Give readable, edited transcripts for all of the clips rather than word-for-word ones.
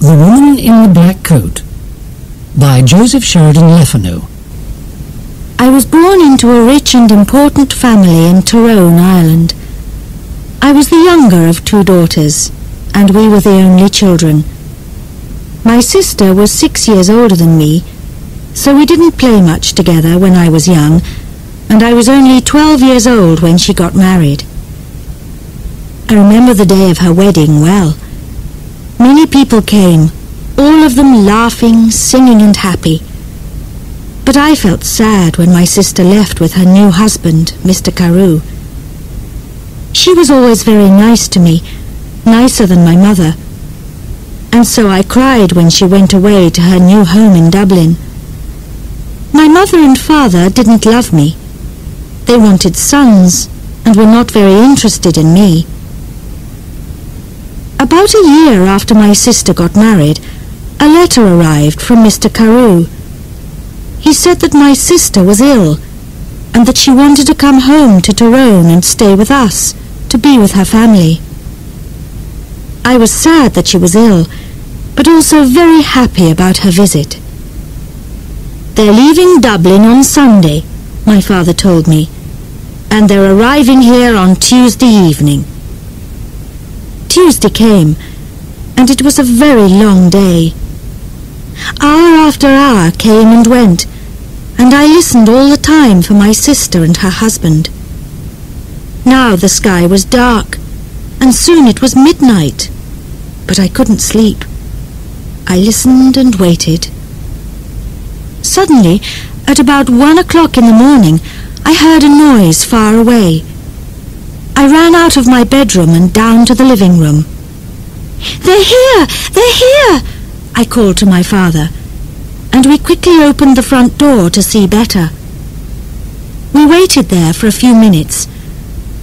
The Woman in the Black Coat by Joseph Sheridan Lefanu. I was born into a rich and important family in Tyrone, Ireland. I was the younger of 2 daughters, and we were the only children. My sister was 6 years older than me, so we didn't play much together when I was young, and I was only 12 years old when she got married. I remember the day of her wedding well. Many people came, all of them laughing, singing and happy. But I felt sad when my sister left with her new husband, Mr. Carew. She was always very nice to me, nicer than my mother, and so I cried when she went away to her new home in Dublin. My mother and father didn't love me. They wanted sons and were not very interested in me. About a year after my sister got married, a letter arrived from Mr. Carew. He said that my sister was ill, and that she wanted to come home to Tyrone and stay with us, to be with her family. I was sad that she was ill, but also very happy about her visit. "They're leaving Dublin on Sunday," my father told me, "and they're arriving here on Tuesday evening." Tuesday came, and it was a very long day. Hour after hour came and went, and I listened all the time for my sister and her husband. Now the sky was dark, and soon it was midnight, but I couldn't sleep. I listened and waited. Suddenly, at about 1 o'clock in the morning, I heard a noise far away. I ran out of my bedroom and down to the living room. "They're here! They're here!" I called to my father, and we quickly opened the front door to see better. We waited there for a few minutes,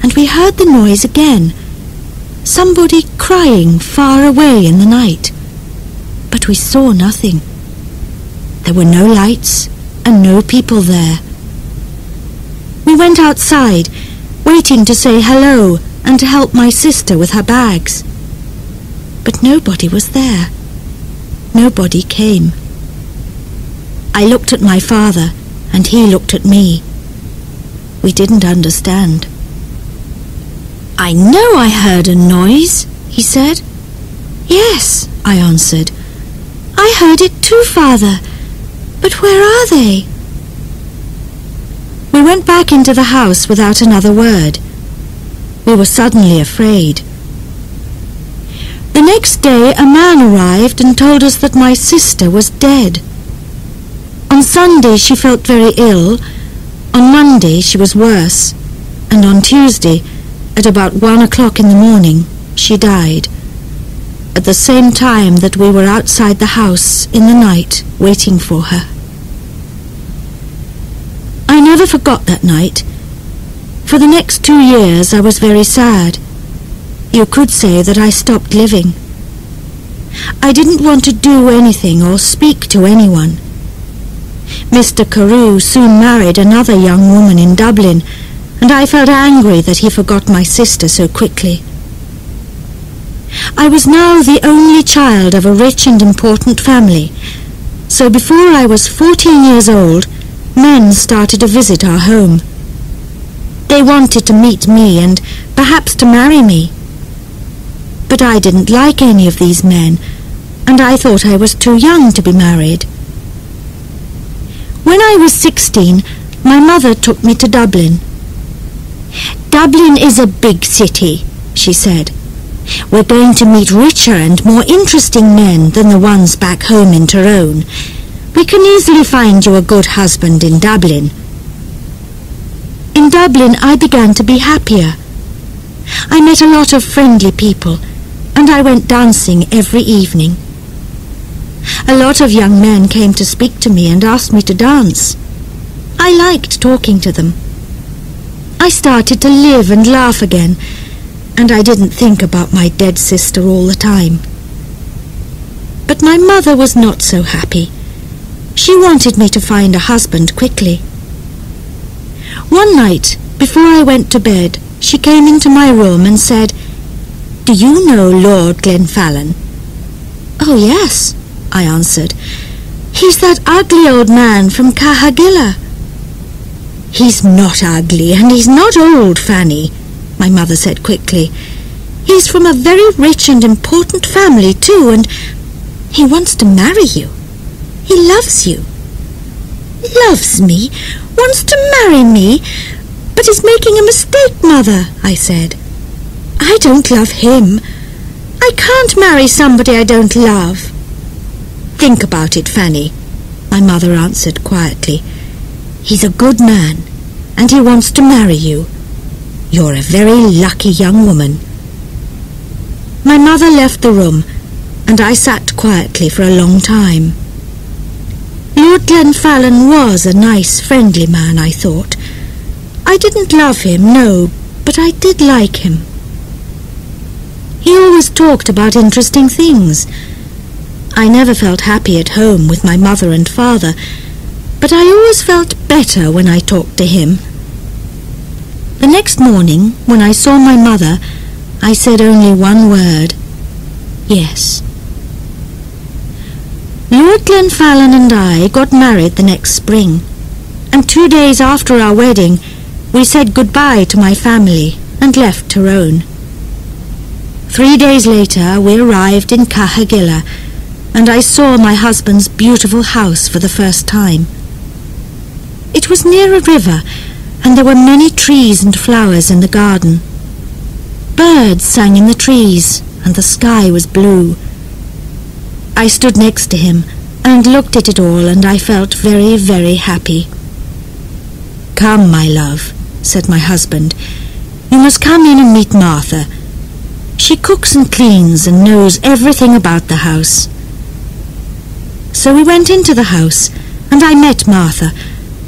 and we heard the noise again. Somebody crying far away in the night. But we saw nothing. There were no lights and no people there. We went outside, waiting to say hello and to help my sister with her bags. But nobody was there. Nobody came. I looked at my father, and he looked at me. We didn't understand. "I know I heard a noise," he said. "Yes," I answered. "I heard it too, Father. But where are they?" We went back into the house without another word. We were suddenly afraid. The next day a man arrived and told us that my sister was dead. On Sunday she felt very ill, on Monday she was worse, and on Tuesday, at about 1 o'clock in the morning, she died, at the same time that we were outside the house in the night waiting for her. I never forgot that night. For the next 2 years I was very sad. You could say that I stopped living. I didn't want to do anything or speak to anyone. Mr. Carew soon married another young woman in Dublin, and I felt angry that he forgot my sister so quickly. I was now the only child of a rich and important family, so before I was 14 years old, men started to visit our home. They wanted to meet me and perhaps to marry me. But I didn't like any of these men, and I thought I was too young to be married. When I was 16, my mother took me to Dublin. "Dublin is a big city," she said. "We're going to meet richer and more interesting men than the ones back home in Tyrone. We can easily find you a good husband in Dublin." In Dublin I began to be happier. I met a lot of friendly people, and I went dancing every evening. A lot of young men came to speak to me and asked me to dance. I liked talking to them. I started to live and laugh again, and I didn't think about my dead sister all the time. But my mother was not so happy. She wanted me to find a husband quickly. One night, before I went to bed, she came into my room and said, "Do you know Lord Glenfallen?" "Oh, yes," I answered. "He's that ugly old man from Cahagilla." "He's not ugly, and he's not old, Fanny," my mother said quickly. "He's from a very rich and important family, too, and he wants to marry you. He loves you." "Loves me? Wants to marry me? But he's making a mistake, Mother," I said. "I don't love him. I can't marry somebody I don't love." "Think about it, Fanny," my mother answered quietly. "He's a good man, and he wants to marry you. You're a very lucky young woman." My mother left the room, and I sat quietly for a long time. Lord Glenfallen was a nice, friendly man, I thought. I didn't love him, no, but I did like him. He always talked about interesting things. I never felt happy at home with my mother and father, but I always felt better when I talked to him. The next morning, when I saw my mother, I said only one word: yes. Lord Glenfallen and I got married the next spring, and 2 days after our wedding, we said goodbye to my family and left Tyrone. 3 days later, we arrived in Cahagilla, and I saw my husband's beautiful house for the first time. It was near a river, and there were many trees and flowers in the garden. Birds sang in the trees, and the sky was blue. I stood next to him and looked at it all, and I felt very, very happy. "Come, my love," said my husband. "You must come in and meet Martha. She cooks and cleans and knows everything about the house." So we went into the house, and I met Martha,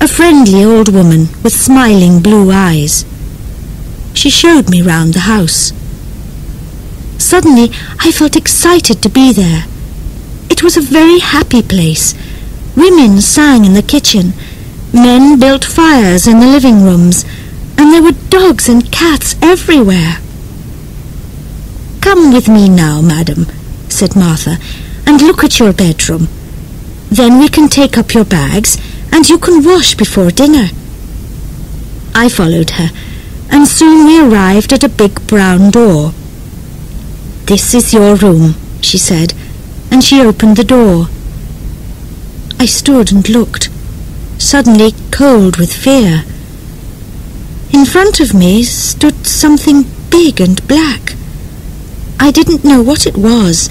a friendly old woman with smiling blue eyes. She showed me round the house. Suddenly I felt excited to be there. It was a very happy place. Women sang in the kitchen, men built fires in the living rooms, and there were dogs and cats everywhere. "Come with me now, madam," said Martha, "and look at your bedroom. Then we can take up your bags, and you can wash before dinner." I followed her, and soon we arrived at a big brown door. "This is your room," she said, and she opened the door. I stood and looked, suddenly cold with fear. In front of me stood something big and black. I didn't know what it was.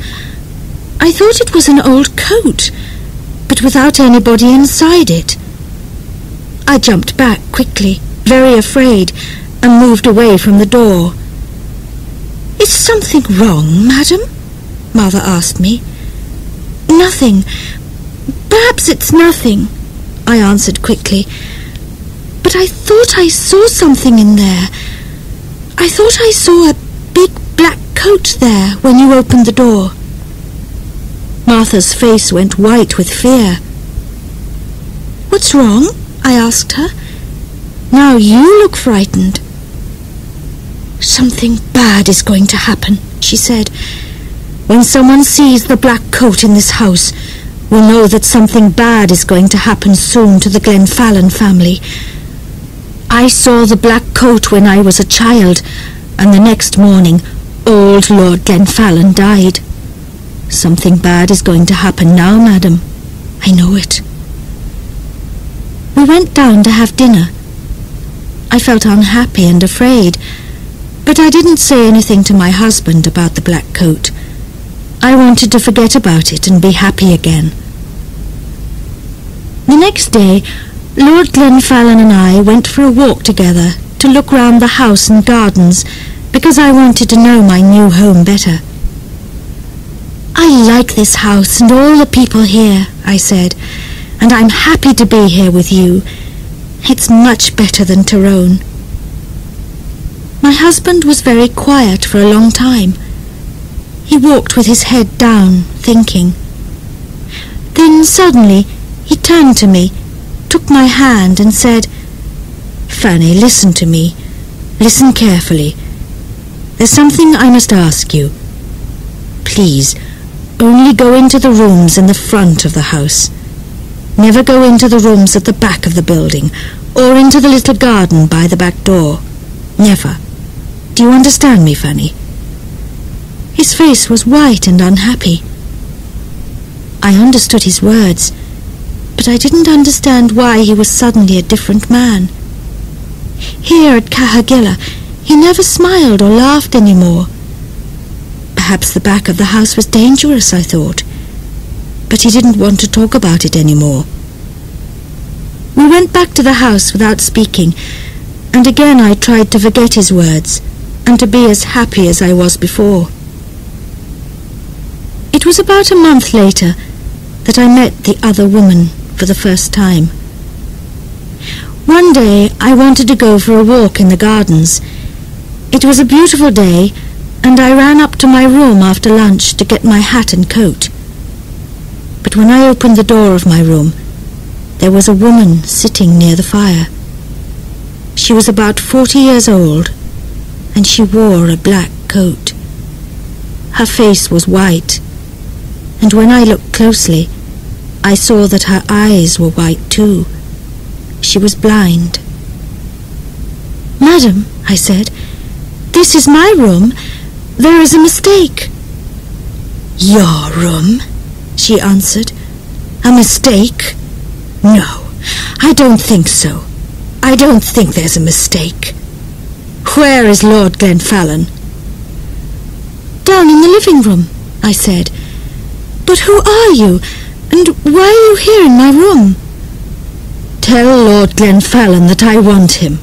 I thought it was an old coat, but without anybody inside it. I jumped back quickly, very afraid, and moved away from the door. "Is something wrong, madam?" Mother asked me. "Nothing. Perhaps it's nothing," I answered quickly. "But I thought I saw something in there. I thought I saw a big black coat there when you opened the door." Martha's face went white with fear. "What's wrong?" I asked her. "Now you look frightened." "Something bad is going to happen," she said. "When someone sees the black coat in this house, we'll know that something bad is going to happen soon to the Glenfallen family. I saw the black coat when I was a child, and the next morning old Lord Glenfallen died. Something bad is going to happen now, madam. I know it." We went down to have dinner. I felt unhappy and afraid, but I didn't say anything to my husband about the black coat. I wanted to forget about it and be happy again. The next day, Lord Glenfallen and I went for a walk together to look round the house and gardens, because I wanted to know my new home better. "I like this house and all the people here," I said, "and I'm happy to be here with you. It's much better than Tyrone." My husband was very quiet for a long time. He walked with his head down, thinking. Then suddenly he turned to me, took my hand and said, "Fanny, listen to me. Listen carefully. There's something I must ask you. Please, only go into the rooms in the front of the house. Never go into the rooms at the back of the building, or into the little garden by the back door. Never. Do you understand me, Fanny?" His face was white and unhappy. I understood his words, but I didn't understand why he was suddenly a different man. Here at Cahagilla, he never smiled or laughed any more. Perhaps the back of the house was dangerous, I thought, but he didn't want to talk about it any more. We went back to the house without speaking, and again I tried to forget his words and to be as happy as I was before. It was about a month later that I met the other woman for the first time. One day I wanted to go for a walk in the gardens. It was a beautiful day, and I ran up to my room after lunch to get my hat and coat. But when I opened the door of my room, there was a woman sitting near the fire. She was about 40 years old, and she wore a black coat. Her face was white, and when I looked closely, I saw that her eyes were white too. She was blind. "Madam," I said, "this is my room. There is a mistake." "Your room?" she answered. "A mistake? No, I don't think so. I don't think there's a mistake. Where is Lord Glenfallen?" "Down in the living room," I said. "But who are you, and why are you here in my room?" "Tell Lord Glenfallen that I want him,"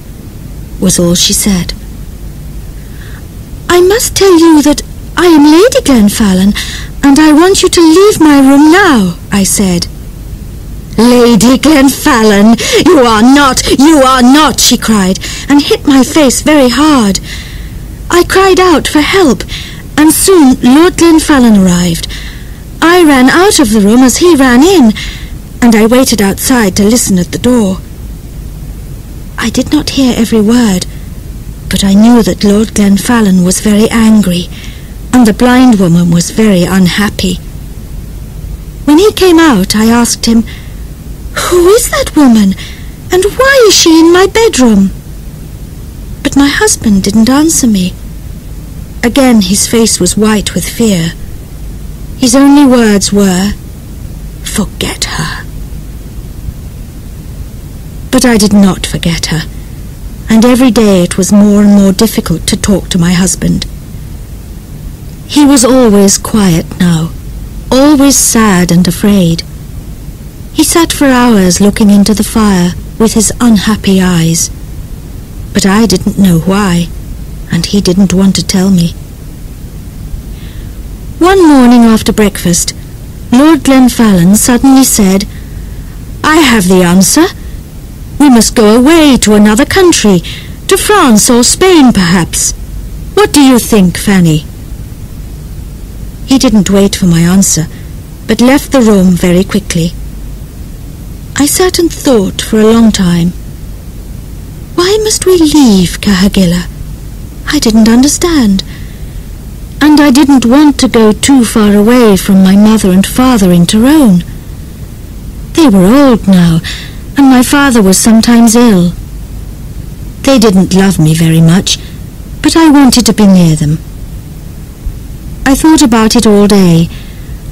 was all she said. "I must tell you that I am Lady Glenfallen, and I want you to leave my room now," I said. "Lady Glenfallen, you are not, she cried, and hit my face very hard. I cried out for help, and soon Lord Glenfallen arrived. I ran out of the room as he ran in, and I waited outside to listen at the door. I did not hear every word, but I knew that Lord Glenfallen was very angry, and the blind woman was very unhappy. When he came out, I asked him, "Who is that woman, and why is she in my bedroom?" But my husband didn't answer me. Again his face was white with fear. His only words were, "Forget her." But I did not forget her, and every day it was more and more difficult to talk to my husband. He was always quiet now, always sad and afraid. He sat for hours looking into the fire with his unhappy eyes, but I didn't know why, and he didn't want to tell me. One morning after breakfast, Lord Glenfallen suddenly said, "I have the answer. We must go away to another country, to France or Spain perhaps. What do you think, Fanny?" He didn't wait for my answer, but left the room very quickly. I sat and thought for a long time. Why must we leave Cahagilla? I didn't understand. And I didn't want to go too far away from my mother and father in Tyrone. They were old now, and my father was sometimes ill. They didn't love me very much, but I wanted to be near them. I thought about it all day,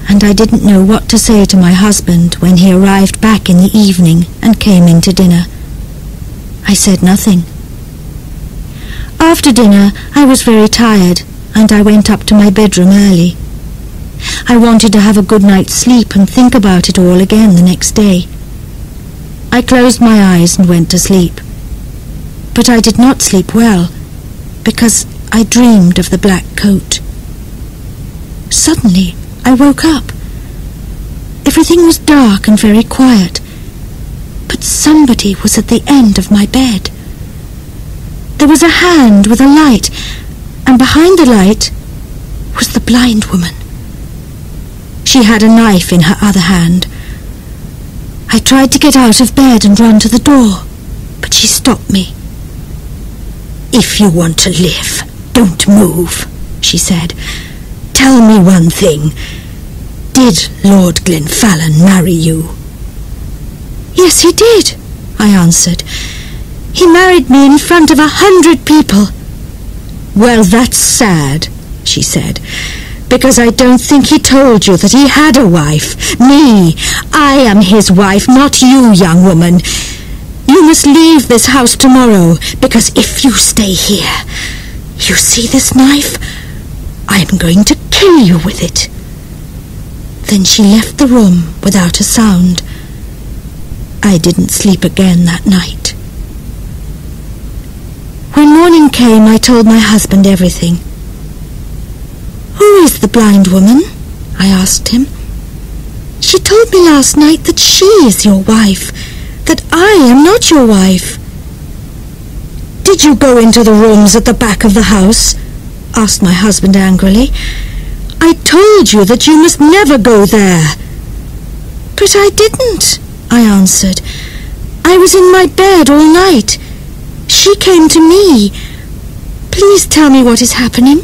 and I didn't know what to say to my husband when he arrived back in the evening and came in to dinner. I said nothing. After dinner, I was very tired, and I went up to my bedroom early. I wanted to have a good night's sleep and think about it all again the next day. I closed my eyes and went to sleep. But I did not sleep well, because I dreamed of the black coat. Suddenly, I woke up. Everything was dark and very quiet, but somebody was at the end of my bed. There was a hand with a light, and behind the light was the blind woman. She had a knife in her other hand. I tried to get out of bed and run to the door, but she stopped me. "If you want to live, don't move," she said. "Tell me one thing. Did Lord Glenfallen marry you?" "Yes, he did," I answered. "He married me in front of 100 people." "Well, that's sad," she said, "because I don't think he told you that he had a wife. Me, I am his wife, not you, young woman. You must leave this house tomorrow, because if you stay here, you see this knife? I'm going to kill you with it." Then she left the room without a sound. I didn't sleep again that night. When morning came, I told my husband everything. "Who is the blind woman?" I asked him. "She told me last night that she is your wife, that I am not your wife." "Did you go into the rooms at the back of the house?" asked my husband angrily. "I told you that you must never go there." "But I didn't," I answered. "I was in my bed all night. She came to me. Please tell me what is happening."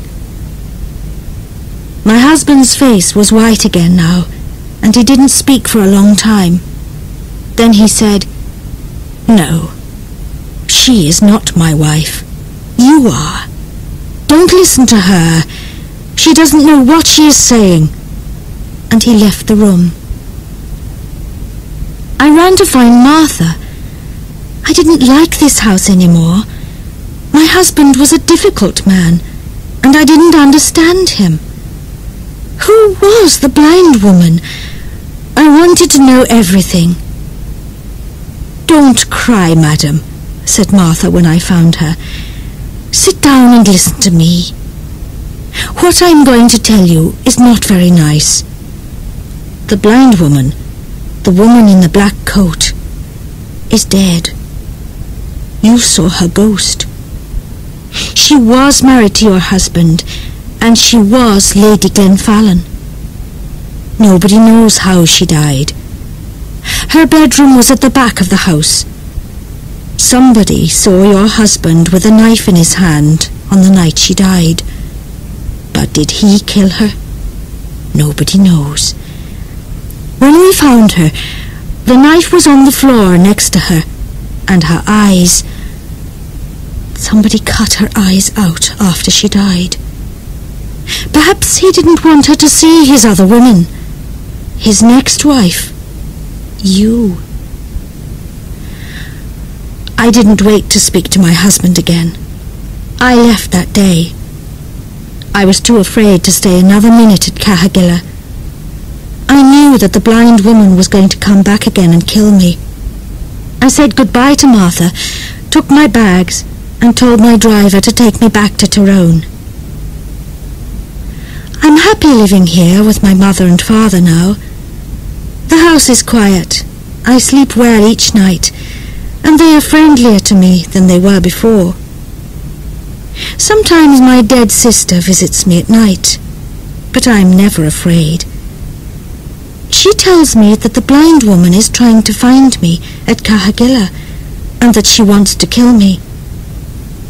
My husband's face was white again now, and he didn't speak for a long time. Then he said, "No, she is not my wife. You are. Don't listen to her. She doesn't know what she is saying." And he left the room. I ran to find Martha. I didn't like this house anymore. My husband was a difficult man, and I didn't understand him. Who was the blind woman? I wanted to know everything. "Don't cry, madam," said Martha when I found her. "Sit down and listen to me. What I'm going to tell you is not very nice. The blind woman, the woman in the black coat, is dead. You saw her ghost. She was married to your husband, and she was Lady Glenfallen. Nobody knows how she died. Her bedroom was at the back of the house. Somebody saw your husband with a knife in his hand on the night she died. But did he kill her? Nobody knows. When we found her, the knife was on the floor next to her, and her eyes... Somebody cut her eyes out after she died. Perhaps he didn't want her to see his other women. His next wife. You. I didn't wait to speak to my husband again. I left that day. I was too afraid to stay another minute at Cahagilla. I knew that the blind woman was going to come back again and kill me. I said goodbye to Martha, took my bags, and told my driver to take me back to Tyrone. I'm happy living here with my mother and father now. The house is quiet. I sleep well each night, and they are friendlier to me than they were before. Sometimes my dead sister visits me at night, but I'm never afraid. She tells me that the blind woman is trying to find me at Cahagilla, and that she wants to kill me.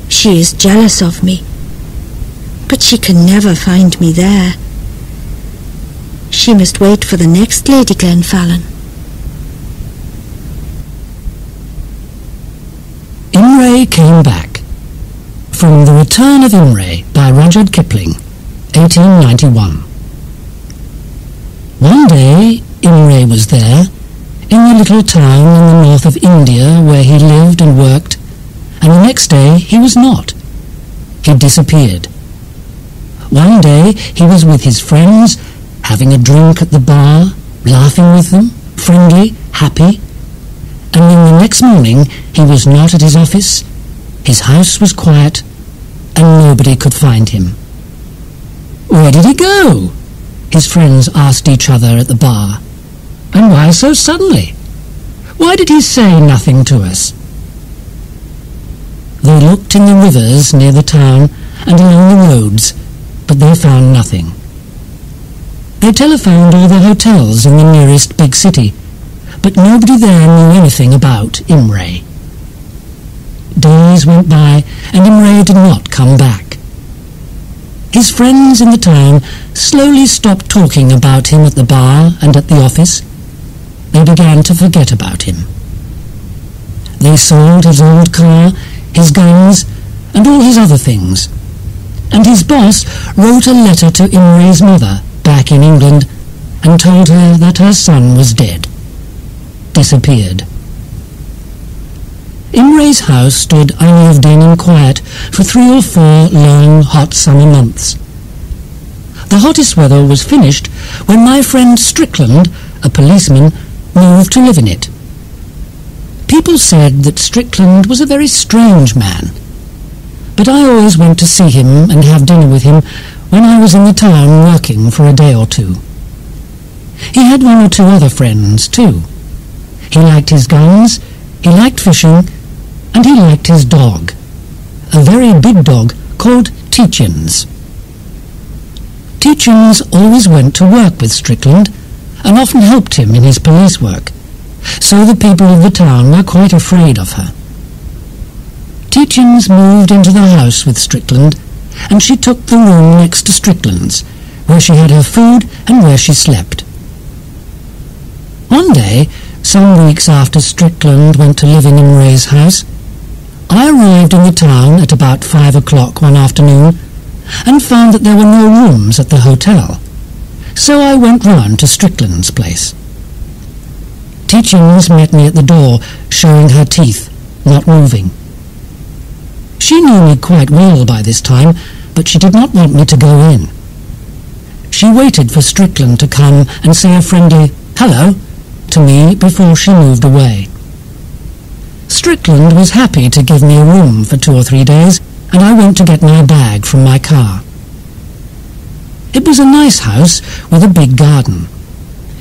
She is jealous of me, but she can never find me there. She must wait for the next Lady Glenfallen. Imray came back. From The Return of Imray by Rudyard Kipling, 1891. One day Imray was there, in the little town in the north of India where he lived and worked, and the next day he was not. He disappeared. One day he was with his friends, having a drink at the bar, laughing with them, friendly, happy, and then the next morning he was not at his office, his house was quiet, and nobody could find him. "Where did he go?" his friends asked each other at the bar. "And why so suddenly? Why did he say nothing to us?" They looked in the rivers near the town and along the roads, but they found nothing. They telephoned all the hotels in the nearest big city, but nobody there knew anything about Imray. Days went by, and Imray did not come back. His friends in the town slowly stopped talking about him at the bar and at the office. They began to forget about him. They sold his old car, his guns, and all his other things. And his boss wrote a letter to Imre's mother back in England and told her that her son was dead. Disappeared. Imre's house stood unlived in and quiet for 3 or 4 long, hot summer months. The hottest weather was finished when my friend Strickland, a policeman, moved to live in it. People said that Strickland was a very strange man, but I always went to see him and have dinner with him when I was in the town working for a day or two. He had 1 or 2 other friends, too. He liked his guns, he liked fishing, and he liked his dog, a very big dog called Tietjens. Tietjens always went to work with Strickland and often helped him in his police work, so the people of the town were quite afraid of her. Tietjens moved into the house with Strickland, and she took the room next to Strickland's, where she had her food and where she slept. One day, some weeks after Strickland went to live in Imre's house, I arrived in the town at about 5 o'clock one afternoon and found that there were no rooms at the hotel, so I went round to Strickland's place. Tietjens met me at the door, showing her teeth, not moving. She knew me quite well by this time, but she did not want me to go in. She waited for Strickland to come and say a friendly "hello" to me before she moved away. Strickland was happy to give me a room for 2 or 3 days, and I went to get my bag from my car. It was a nice house with a big garden.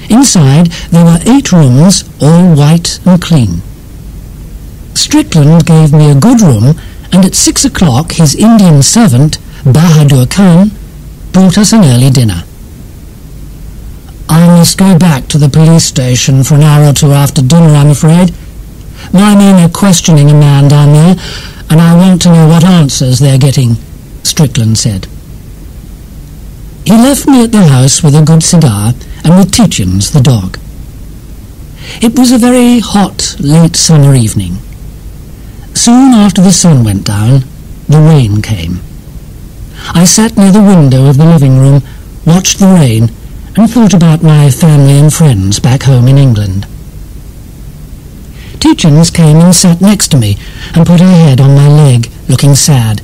Inside there were 8 rooms, all white and clean. Strickland gave me a good room, and at 6 o'clock his Indian servant, Bahadur Khan, brought us an early dinner. "I must go back to the police station for an hour or 2 after dinner, I'm afraid. My men are questioning a man down there, and I want to know what answers they're getting," Strickland said. He left me at the house with a good cigar and with Tietjens, the dog. It was a very hot, late summer evening. Soon after the sun went down, the rain came. I sat near the window of the living room, watched the rain, and thought about my family and friends back home in England. Tietjens came and sat next to me and put her head on my leg, looking sad.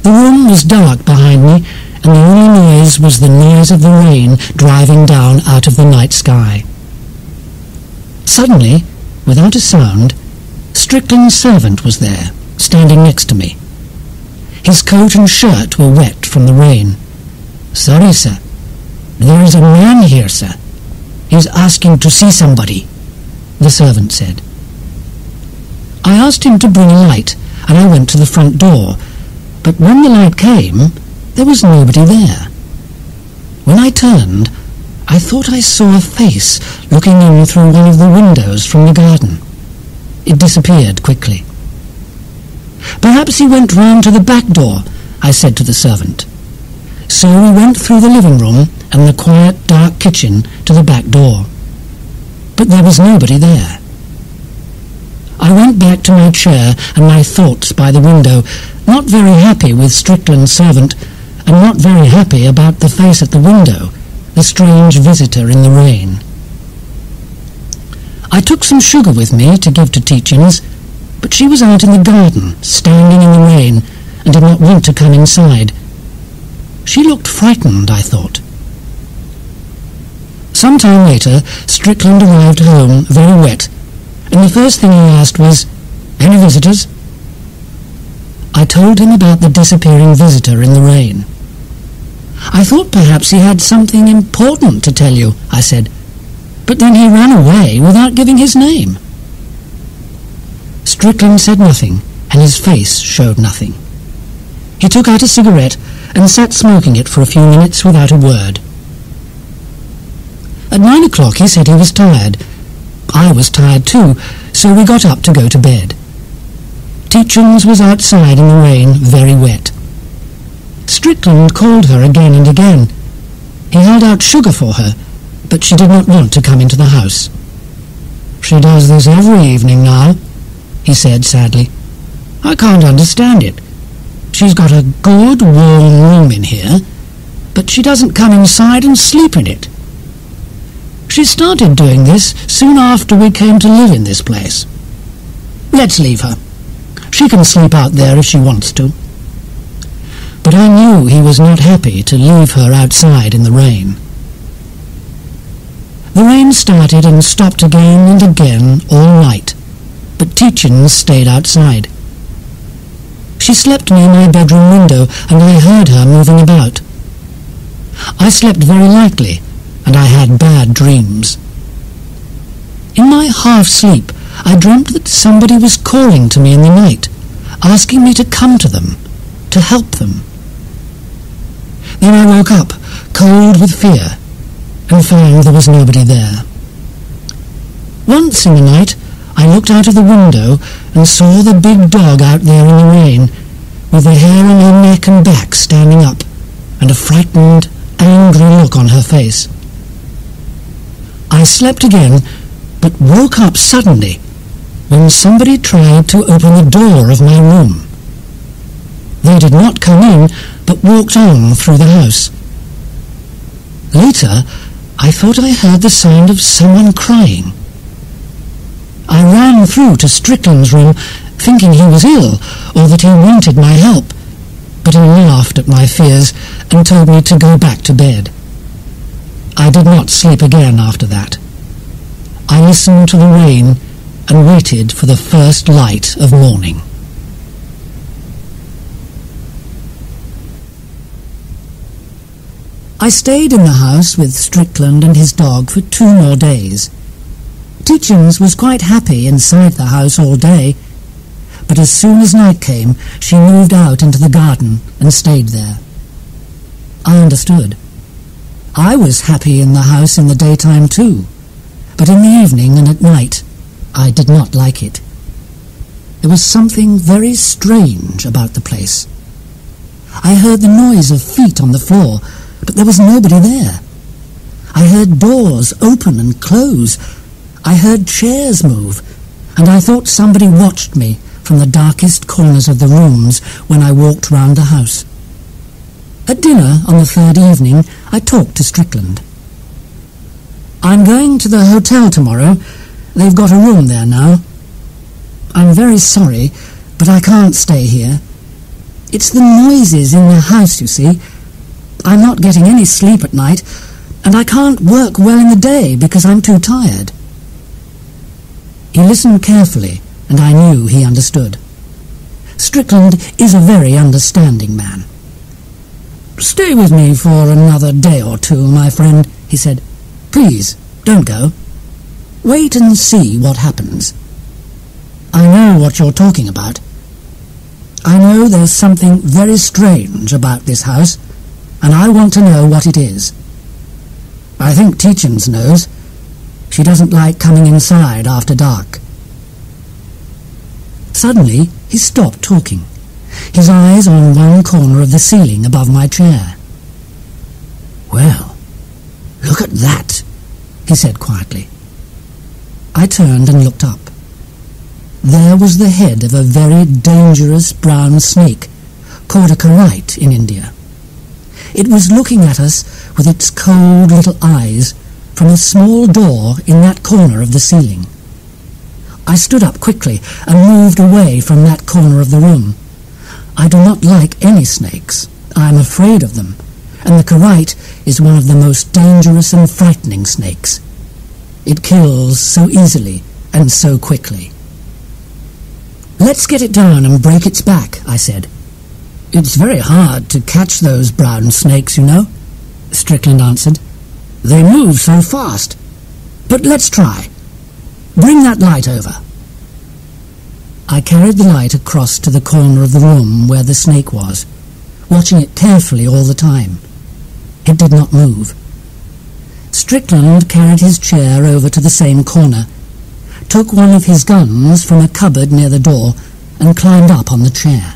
The room was dark behind me, and the only noise was the noise of the rain driving down out of the night sky. Suddenly, without a sound, Strickland's servant was there, standing next to me. His coat and shirt were wet from the rain. "Sorry, sir. There is a man here, sir. He's asking to see somebody," the servant said. I asked him to bring a light, and I went to the front door, but when the light came, there was nobody there. When I turned, I thought I saw a face looking in through one of the windows from the garden. It disappeared quickly. "Perhaps he went round to the back door," I said to the servant. So we went through the living room and the quiet, dark kitchen to the back door. But there was nobody there. I went back to my chair and my thoughts by the window, not very happy with Strickland's servant, and not very happy about the face at the window, the strange visitor in the rain. I took some sugar with me to give to Tietjens, but she was out in the garden, standing in the rain, and did not want to come inside. She looked frightened, I thought. Some time later, Strickland arrived home, very wet, and the first thing he asked was, "Any visitors?" I told him about the disappearing visitor in the rain. "I thought perhaps he had something important to tell you," I said, "but then he ran away without giving his name." Strickland said nothing, and his face showed nothing. He took out a cigarette and sat smoking it for a few minutes without a word. At 9 o'clock he said he was tired. I was tired too, so we got up to go to bed. Tietjens was outside in the rain, very wet. Strickland called her again and again. He held out sugar for her, but she did not want to come into the house. "She does this every evening now," he said sadly. "I can't understand it. She's got a good warm room in here, but she doesn't come inside and sleep in it. She started doing this soon after we came to live in this place. Let's leave her. She can sleep out there if she wants to." But I knew he was not happy to leave her outside in the rain. The rain started and stopped again and again all night, but Tietjens stayed outside. She slept near my bedroom window, and I heard her moving about. I slept very lightly, and I had bad dreams. In my half-sleep, I dreamt that somebody was calling to me in the night, asking me to come to them, to help them. Then I woke up, cold with fear, and found there was nobody there. Once in the night, I looked out of the window and saw the big dog out there in the rain, with the hair on her neck and back standing up, and a frightened, angry look on her face. I slept again, but woke up suddenly when somebody tried to open the door of my room. They did not come in, but walked on through the house. Later, I thought I heard the sound of someone crying. I ran through to Strickland's room, thinking he was ill, or that he wanted my help, but he laughed at my fears and told me to go back to bed. I did not sleep again after that. I listened to the rain and waited for the first light of morning. I stayed in the house with Strickland and his dog for 2 more days. Tietjens was quite happy inside the house all day, but as soon as night came, she moved out into the garden and stayed there. I understood. I was happy in the house in the daytime too, but in the evening and at night, I did not like it. There was something very strange about the place. I heard the noise of feet on the floor, but there was nobody there. I heard doors open and close. I heard chairs move, and I thought somebody watched me from the darkest corners of the rooms when I walked round the house. At dinner on the 3rd evening, I talked to Strickland. "I'm going to the hotel tomorrow. They've got a room there now. I'm very sorry, but I can't stay here. It's the noises in the house, you see. I'm not getting any sleep at night, and I can't work well in the day because I'm too tired." He listened carefully, and I knew he understood. Strickland is a very understanding man. "Stay with me for another day or two, my friend," he said. "Please, don't go. Wait and see what happens. I know what you're talking about. I know there's something very strange about this house, and I want to know what it is. I think Tietjens knows. She doesn't like coming inside after dark." Suddenly, he stopped talking, his eyes on one corner of the ceiling above my chair. "Well, look at that," he said quietly. I turned and looked up. There was the head of a very dangerous brown snake, called a karait in India. It was looking at us with its cold little eyes from a small door in that corner of the ceiling. I stood up quickly and moved away from that corner of the room. I do not like any snakes. I am afraid of them, and the karait is one of the most dangerous and frightening snakes. It kills so easily and so quickly. "Let's get it down and break its back," I said. "It's very hard to catch those brown snakes, you know," Strickland answered. "They move so fast. But let's try. Bring that light over." I carried the light across to the corner of the room where the snake was, watching it carefully all the time. It did not move. Strickland carried his chair over to the same corner, took one of his guns from a cupboard near the door, and climbed up on the chair.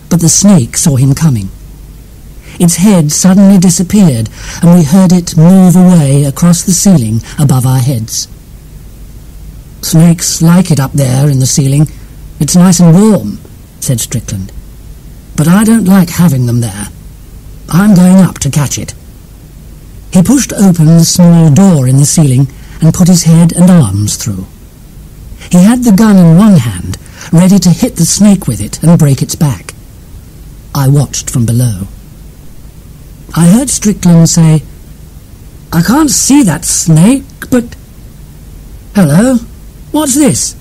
But the snake saw him coming. its head suddenly disappeared, and we heard it move away across the ceiling above our heads. "Snakes like it up there in the ceiling. It's nice and warm," said Strickland. "But I don't like having them there. I'm going up to catch it." He pushed open the small door in the ceiling and put his head and arms through. He had the gun in one hand, ready to hit the snake with it and break its back. I watched from below. I heard Strickland say, "I can't see that snake, but... Hello, what's this?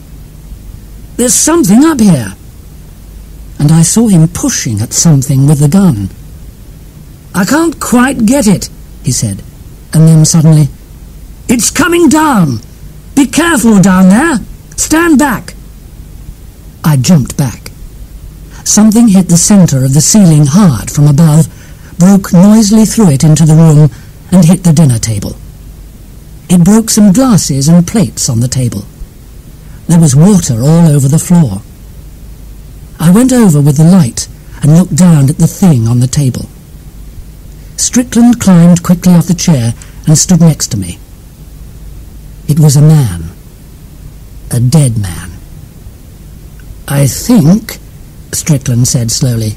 There's something up here." And I saw him pushing at something with the gun. "I can't quite get it," he said, and then suddenly, "It's coming down! Be careful down there! Stand back!" I jumped back. Something hit the centre of the ceiling hard from above, broke noisily through it into the room, and hit the dinner table. It broke some glasses and plates on the table. There was water all over the floor. I went over with the light and looked down at the thing on the table. Strickland climbed quickly off the chair and stood next to me. It was a man. A dead man. "I think," Strickland said slowly,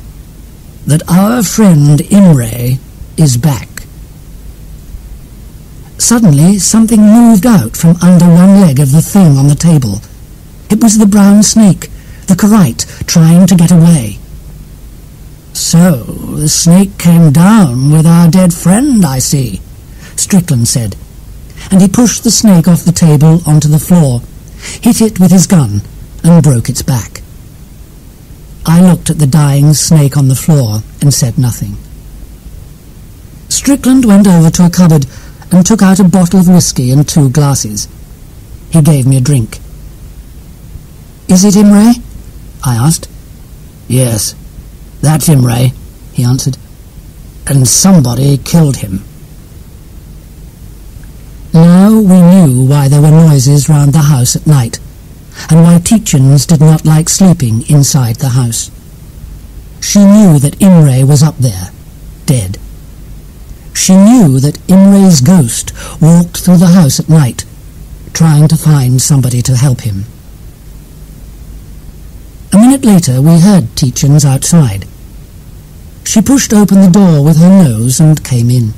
"that our friend Imre is back." Suddenly something moved out from under one leg of the thing on the table. It was the brown snake, the Karaite, trying to get away. "So the snake came down with our dead friend, I see," Strickland said, and he pushed the snake off the table onto the floor, hit it with his gun, and broke its back. I looked at the dying snake on the floor and said nothing. Strickland went over to a cupboard and took out a bottle of whiskey and 2 glasses. He gave me a drink. "Is it Imre?" I asked. "Yes, that's Imre," he answered. "And somebody killed him." Now we knew why there were noises round the house at night, and why Tietjens did not like sleeping inside the house. She knew that Imre was up there, dead. She knew that Imre's ghost walked through the house at night, trying to find somebody to help him. A minute later we heard Tietjens outside. She pushed open the door with her nose and came in.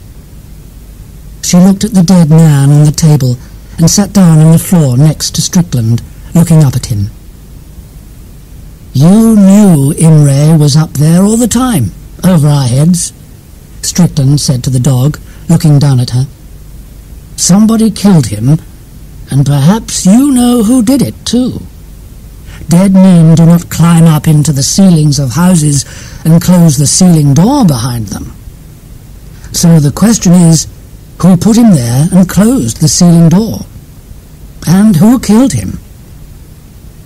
She looked at the dead man on the table and sat down on the floor next to Strickland, looking up at him. "You knew Imre was up there all the time, over our heads," Strickland said to the dog, looking down at her. "Somebody killed him, and perhaps you know who did it too. Dead men do not climb up into the ceilings of houses and close the ceiling door behind them. So the question is, who put him there and closed the ceiling door? And who killed him?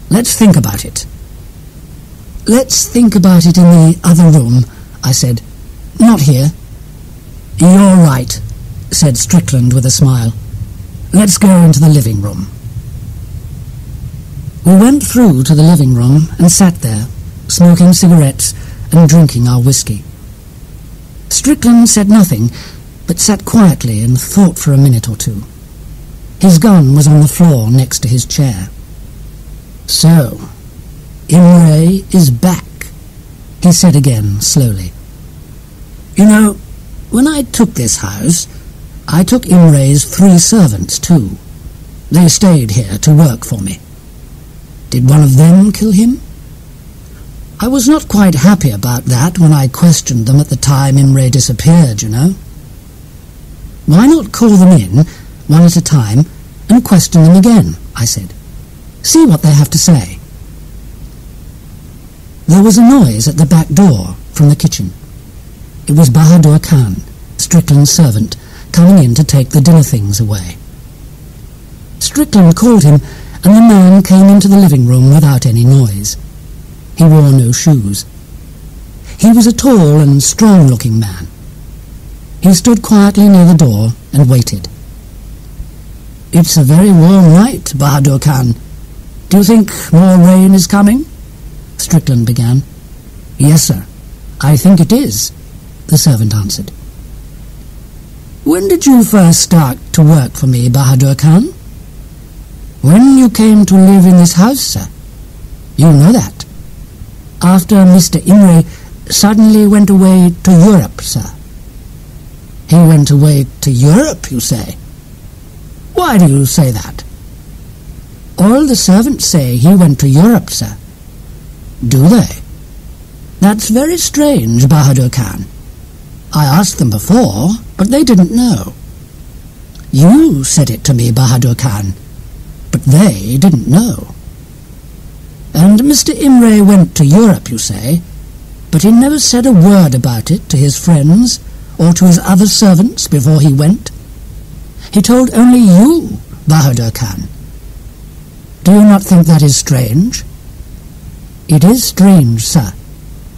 Let's think about it." "Let's think about it in the other room," I said. "Not here." "You're right," said Strickland with a smile. "Let's go into the living room." We went through to the living room and sat there, smoking cigarettes and drinking our whiskey. Strickland said nothing, but sat quietly and thought for a minute or two. His gun was on the floor next to his chair. "So, Imre is back," he said again, slowly. "You know, when I took this house, I took Imre's 3 servants too. They stayed here to work for me. Did one of them kill him? I was not quite happy about that when I questioned them at the time Imre disappeared, you know. Why not call them in, one at a time, and question them again?" I said. "See what they have to say." There was a noise at the back door from the kitchen. It was Bahadur Khan, Strickland's servant, coming in to take the dinner things away. Strickland called him, and the man came into the living room without any noise. He wore no shoes. He was a tall and strong-looking man. He stood quietly near the door and waited. "It's a very warm night, Bahadur Khan. Do you think more rain is coming?" Strickland began. "Yes, sir. I think it is." the servant answered. "When did you first start to work for me, Bahadur Khan?" "When you came to live in this house, sir. You know that. After Mr. Imre suddenly went away to Europe, sir." "He went away to Europe, you say? Why do you say that?" "All the servants say he went to Europe, sir." "Do they? That's very strange, Bahadur Khan. I asked them before, but they didn't know. You said it to me, Bahadur Khan, but they didn't know. And Mr. Imre went to Europe, you say, but he never said a word about it to his friends or to his other servants before he went. He told only you, Bahadur Khan. Do you not think that is strange?" "It is strange, sir,"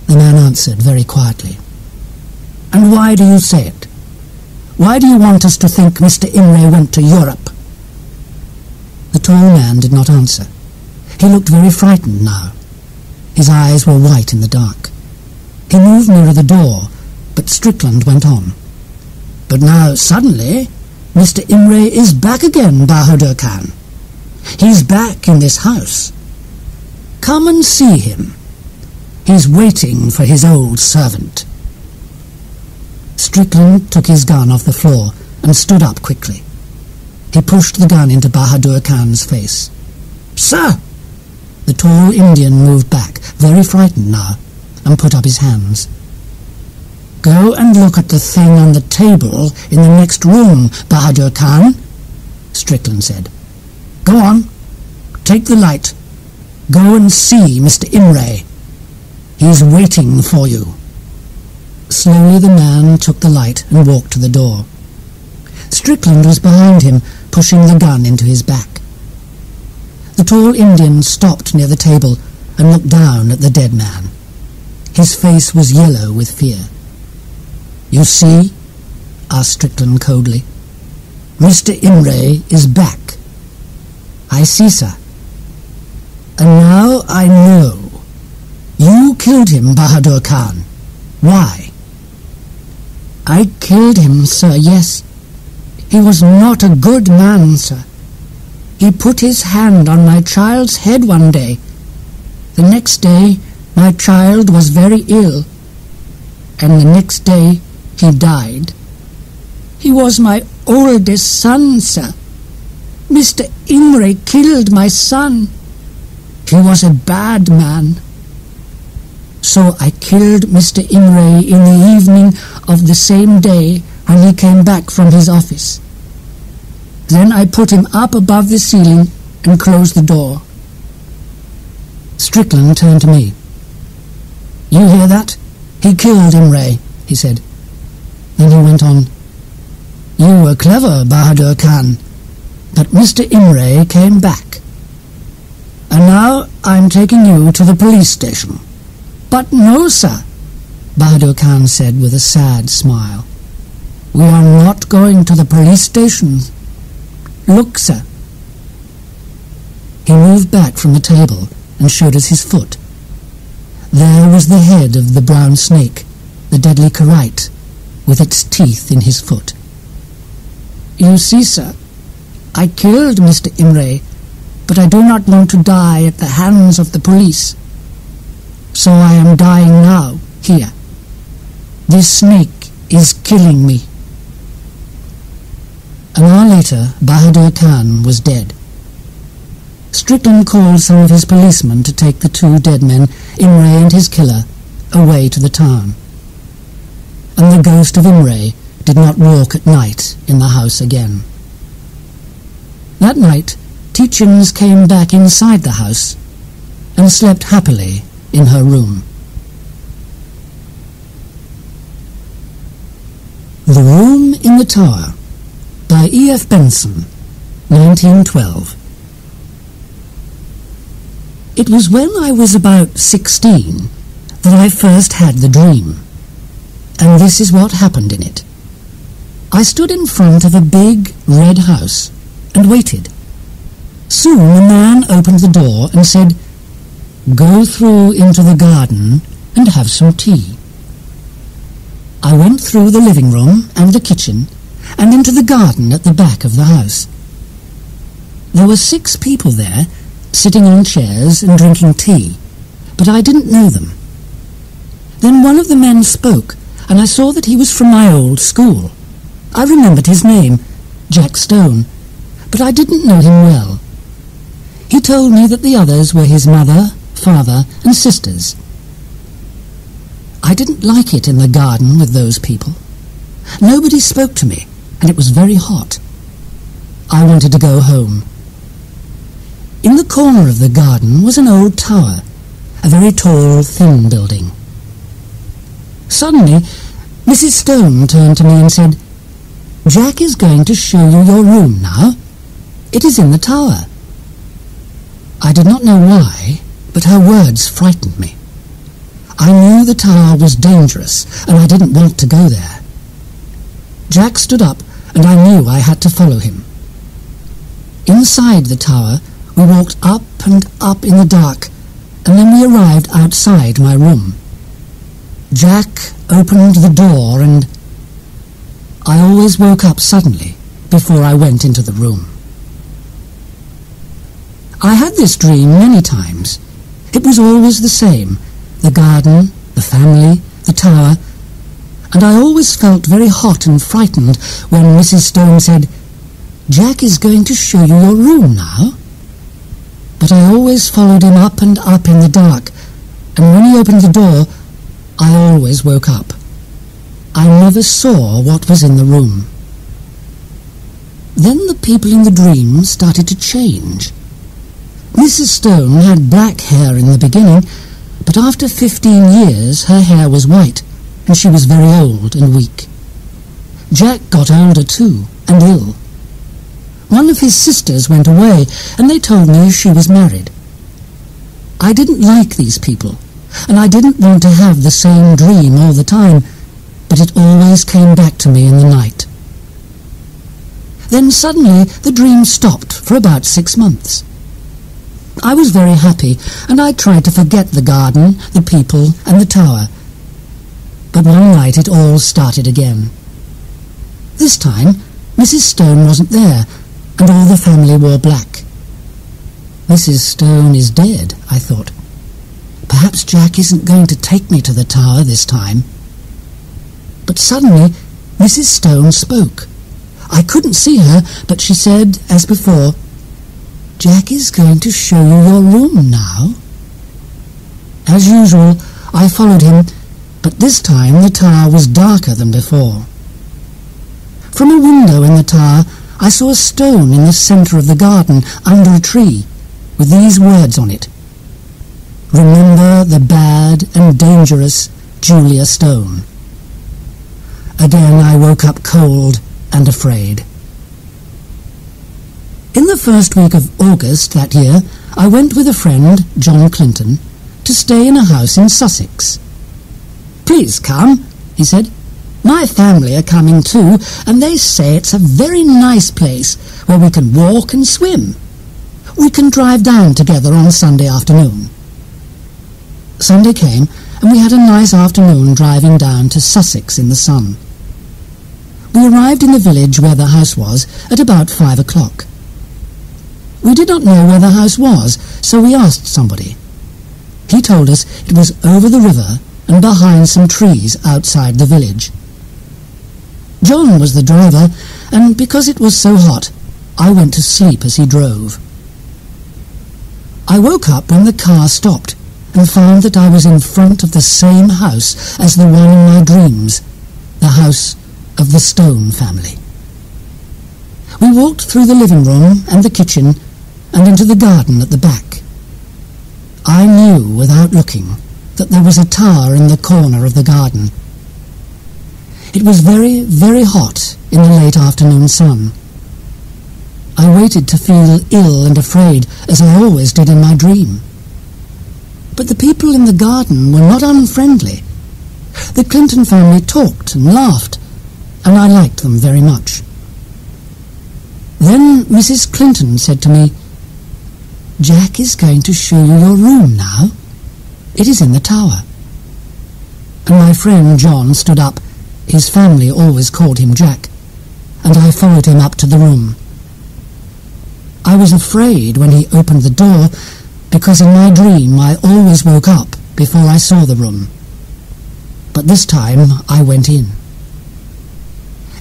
the man answered very quietly. "And why do you say it? Why do you want us to think Mr. Imre went to Europe?" The tall man did not answer. He looked very frightened now. His eyes were white in the dark. He moved nearer the door, but Strickland went on. "But now, suddenly, Mr. Imre is back again, Bahadur Khan. He's back in this house. Come and see him. He's waiting for his old servant." Strickland took his gun off the floor and stood up quickly. He pushed the gun into Bahadur Khan's face. "Sir!" The tall Indian moved back, very frightened now, and put up his hands. "Go and look at the thing on the table in the next room, Bahadur Khan," Strickland said. "Go on. Take the light. Go and see Mr. Imre. He's waiting for you." Slowly the man took the light and walked to the door. Strickland was behind him, pushing the gun into his back. The tall Indian stopped near the table and looked down at the dead man. His face was yellow with fear. "You see?" asked Strickland coldly. "Mr. Imre is back." "I see, sir." "And now I know. You killed him, Bahadur Khan. Why?" "I killed him, sir, yes. He was not a good man, sir. He put his hand on my child's head one day. The next day my child was very ill, and the next day he died. He was my oldest son, sir. Mr. Imre killed my son. He was a bad man. So I killed Mr. Imre in the evening of the same day when he came back from his office. Then I put him up above the ceiling and closed the door." Strickland turned to me. "You hear that? He killed Imre," he said. Then he went on, "You were clever, Bahadur Khan, but Mr. Imre came back. And now I'm taking you to the police station." "But no, sir," Bahadur Khan said with a sad smile. "We are not going to the police station. Look, sir." He moved back from the table and showed us his foot. There was the head of the brown snake, the deadly karite, with its teeth in his foot. "You see, sir, I killed Mr. Imre, but I do not want to die at the hands of the police. So I am dying now, here. This snake is killing me." An hour later, Bahadur Khan was dead. Strickland called some of his policemen to take the two dead men, Imre and his killer, away to the town. And the ghost of Imre did not walk at night in the house again. That night, Tietjens came back inside the house and slept happily in her room. The Room in the Tower by E.F. Benson, 1912. It was when I was about 16 that I first had the dream, and this is what happened in it. I stood in front of a big red house and waited. Soon a man opened the door and said, "Go through into the garden and have some tea." I went through the living room and the kitchen and into the garden at the back of the house. There were 6 people there, sitting on chairs and drinking tea, but I didn't know them. Then one of the men spoke, and I saw that he was from my old school. I remembered his name, Jack Stone, but I didn't know him well. He told me that the others were his mother, father, and sisters. I didn't like it in the garden with those people. Nobody spoke to me, and it was very hot. I wanted to go home. In the corner of the garden was an old tower, a very tall, thin building. Suddenly, Mrs. Stone turned to me and said, "Jack is going to show you your room now. It is in the tower." I did not know why, but her words frightened me. I knew the tower was dangerous, and I didn't want to go there. Jack stood up, and I knew I had to follow him. Inside the tower, we walked up and up in the dark, and then we arrived outside my room. Jack opened the door, and I always woke up suddenly before I went into the room. I had this dream many times. It was always the same: the garden, the family, the tower, and I always felt very hot and frightened when Mrs. Stone said, "Jack is going to show you your room now." But I always followed him up and up in the dark, and when he opened the door, I always woke up. I never saw what was in the room. Then the people in the dream started to change. Mrs. Stone had black hair in the beginning, but after 15 years her hair was white, and she was very old and weak. Jack got older too, and ill. One of his sisters went away, and they told me she was married. I didn't like these people, and I didn't want to have the same dream all the time, but it always came back to me in the night. Then suddenly the dream stopped for about 6 months. I was very happy, and I tried to forget the garden, the people, and the tower. But one night it all started again. This time, Mrs. Stone wasn't there, and all the family wore black. Mrs. Stone is dead, I thought. Perhaps Jack isn't going to take me to the tower this time. But suddenly, Mrs. Stone spoke. I couldn't see her, but she said, as before, "Jack is going to show you your room now." As usual, I followed him, but this time the tower was darker than before. From a window in the tower, I saw a stone in the centre of the garden, under a tree, with these words on it: "Remember the bad and dangerous Julia Stone." Again I woke up cold and afraid. In the first week of August that year, I went with a friend, John Clinton, to stay in a house in Sussex. "Please come," he said. "My family are coming too, and they say it's a very nice place where we can walk and swim. We can drive down together on Sunday afternoon." Sunday came, and we had a nice afternoon driving down to Sussex in the sun. We arrived in the village where the house was at about 5 o'clock. We did not know where the house was, so we asked somebody. He told us it was over the river and behind some trees outside the village. John was the driver, and because it was so hot, I went to sleep as he drove. I woke up when the car stopped and found that I was in front of the same house as the one in my dreams, the house of the Stone family. We walked through the living room and the kitchen and into the garden at the back. I knew without looking that there was a tower in the corner of the garden. It was very, very hot in the late afternoon sun. I waited to feel ill and afraid, as I always did in my dream. But the people in the garden were not unfriendly. The Clinton family talked and laughed, and I liked them very much. Then Mrs. Clinton said to me, "Jack is going to show you your room now. It is in the tower." And my friend John stood up, His family always called him Jack, and I followed him up to the room. I was afraid when he opened the door, because in my dream I always woke up before I saw the room. But this time I went in.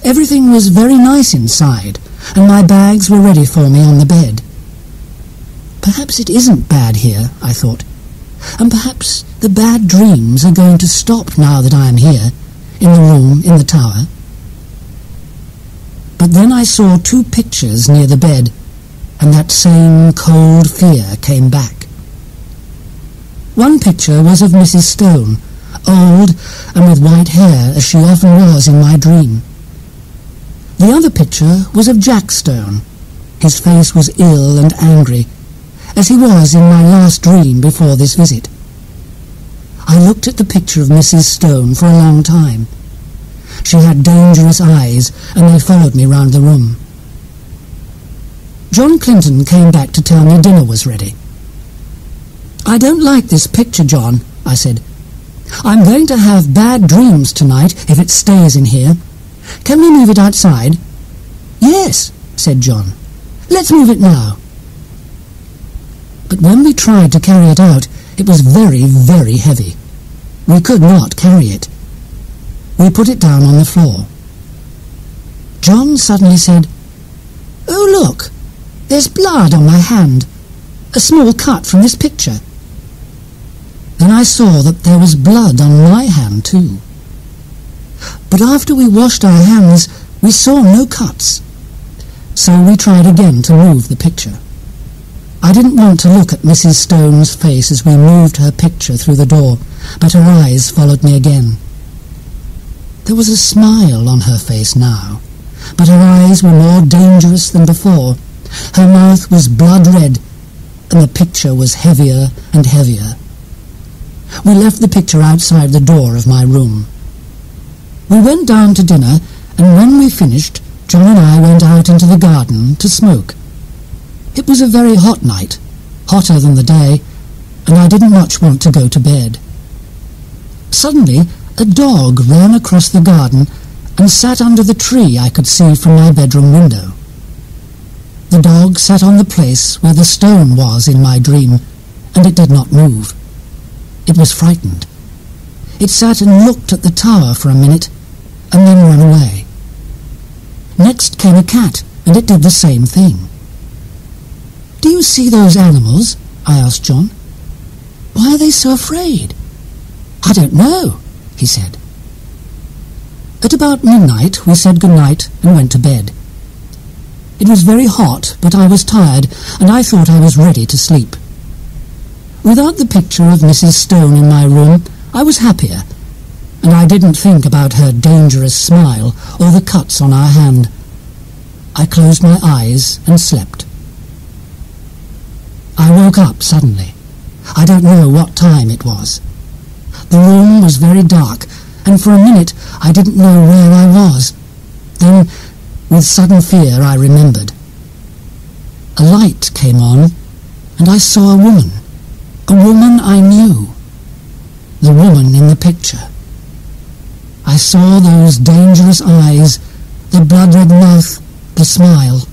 Everything was very nice inside, and my bags were ready for me on the bed. Perhaps it isn't bad here, I thought, and perhaps the bad dreams are going to stop now that I am here, in the room in the tower. But then I saw 2 pictures near the bed, and that same cold fear came back. One picture was of Mrs. Stone, old and with white hair, as she often was in my dream. The other picture was of Jack Stone. His face was ill and angry, as he was in my last dream before this visit. I looked at the picture of Mrs. Stone for a long time. She had dangerous eyes, and they followed me round the room. John Clinton came back to tell me dinner was ready. "I don't like this picture, John," I said. "I'm going to have bad dreams tonight if it stays in here. Can we move it outside?" "Yes," said John. "Let's move it now." But when we tried to carry it out, it was very, very heavy. We could not carry it. We put it down on the floor. John suddenly said, "Oh, look, there's blood on my hand, a small cut from this picture." Then I saw that there was blood on my hand too. But after we washed our hands, we saw no cuts. So we tried again to move the picture. I didn't want to look at Mrs. Stone's face as we moved her picture through the door, but her eyes followed me again. There was a smile on her face now, but her eyes were more dangerous than before. Her mouth was blood red, and the picture was heavier and heavier. We left the picture outside the door of my room. We went down to dinner, and when we finished, John and I went out into the garden to smoke. It was a very hot night, hotter than the day, and I didn't much want to go to bed. Suddenly, a dog ran across the garden and sat under the tree I could see from my bedroom window. The dog sat on the place where the stone was in my dream, and it did not move. It was frightened. It sat and looked at the tower for a minute, and then ran away. Next came a cat, and it did the same thing. "Do you see those animals?" I asked John. "Why are they so afraid?" "I don't know," he said. At about midnight we said good night and went to bed. It was very hot, but I was tired, and I thought I was ready to sleep. Without the picture of Mrs. Stone in my room, I was happier, and I didn't think about her dangerous smile or the cuts on our hand. I closed my eyes and slept. I woke up suddenly. I don't know what time it was. The room was very dark, and for a minute I didn't know where I was. Then, with sudden fear, I remembered. A light came on, and I saw a woman I knew, the woman in the picture. I saw those dangerous eyes, the blood-red mouth, the smile.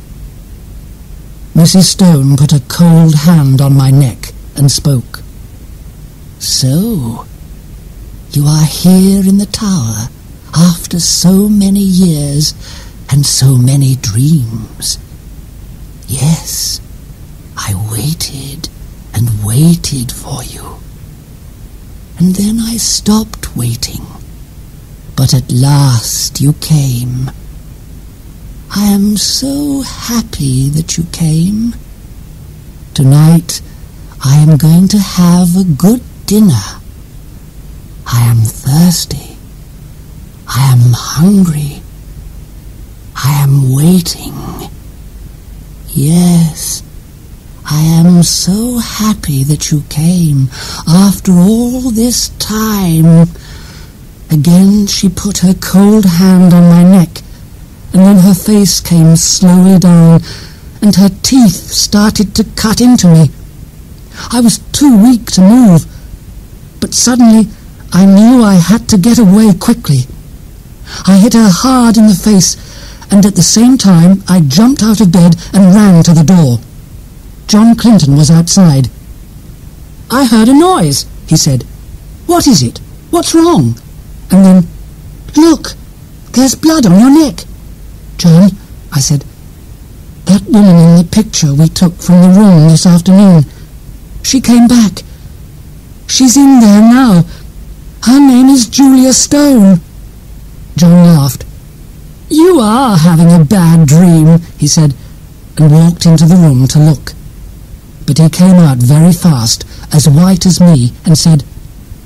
Mrs. Stone put a cold hand on my neck and spoke. "So, you are here in the tower after so many years and so many dreams. Yes, I waited and waited for you. And then I stopped waiting. But at last you came. I am so happy that you came. Tonight I am going to have a good dinner. I am thirsty. I am hungry. I am waiting. Yes, I am so happy that you came after all this time." Again she put her cold hand on my neck, and then her face came slowly down, and her teeth started to cut into me. I was too weak to move, but suddenly I knew I had to get away quickly. I hit her hard in the face, and at the same time I jumped out of bed and ran to the door. John Clinton was outside. "I heard a noise," he said. "What is it? What's wrong?" And then, "Look, there's blood on your neck." "John," I said, "that woman in the picture we took from the room this afternoon, she came back. She's in there now. Her name is Julia Stone." John laughed. "You are having a bad dream," he said, and walked into the room to look. But he came out very fast, as white as me, and said,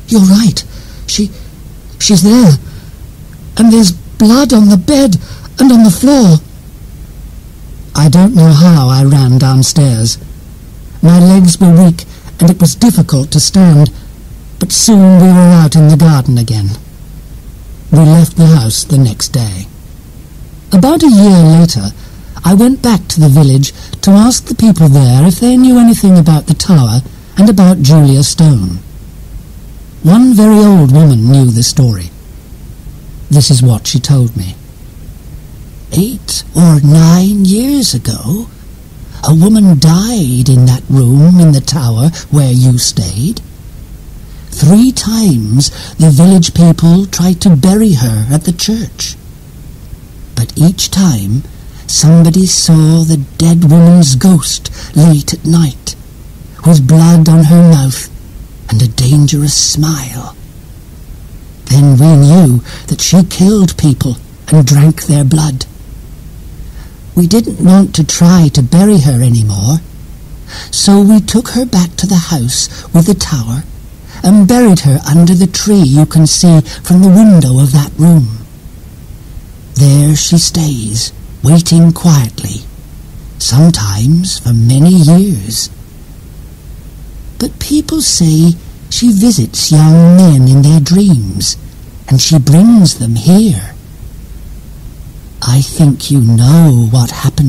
"You're right. She's there. And there's blood on the bed and on the floor." I don't know how I ran downstairs. My legs were weak, and it was difficult to stand, but soon we were out in the garden again. We left the house the next day. About a year later, I went back to the village to ask the people there if they knew anything about the tower and about Julia Stone. One very old woman knew the story. This is what she told me. 8 or 9 years ago, a woman died in that room in the tower where you stayed. 3 times the village people tried to bury her at the church. But each time somebody saw the dead woman's ghost late at night, with blood on her mouth and a dangerous smile. Then we knew that she killed people and drank their blood. We didn't want to try to bury her anymore, so we took her back to the house with the tower and buried her under the tree you can see from the window of that room. There she stays, waiting quietly, sometimes for many years. But people say she visits young men in their dreams, and she brings them here. I think you know what happened